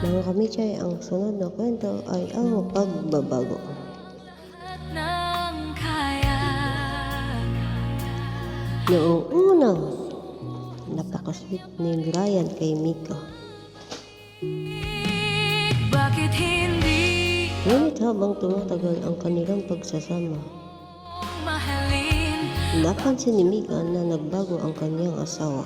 Mga kamitsay, ang sunod na kwento ay ang pagbabago. Noong unang napakasweet ni Ryan kay Mika. Bakit hindi Ngunit habang tumatagal ang kanilang pagsasama, mahalin napansin ni Mika na nagbago ang kanyang asawa.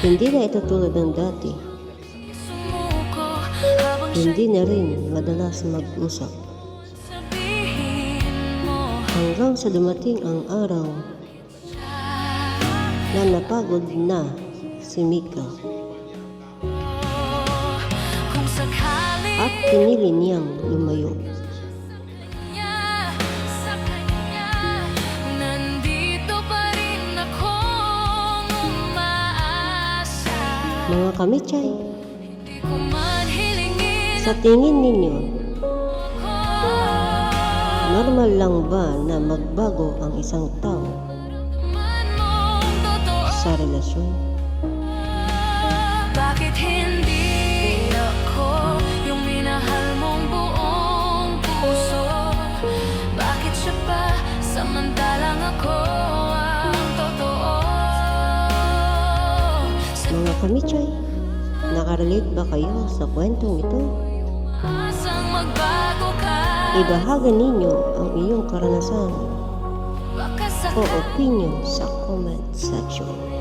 Hindi na ito tulad ng dati. sumuko habang Hindi na rin madalas mag-usap. sabihin mo Hanggang sa dumating ang araw na napagod na si Mika kung sakali at pinili niyang lumayo. sa kanya nandito pa rin akong umaasa. Mga kamitsay, Di ko man hilingin sa tingin ninyo, ako normal lang ba na magbago ang isang tao man mong totoo. sa relasyon? Bakit hindi ako yung minahal mong buong puso? Bakit siya pa samantalang ako ang totoo? Mga kamitsay, nakarelate ba kayo sa kwentong ito? Asang magbago ka? Ibahagi ninyo ang iyong karanasan Baka o sakali opinion sa comment section.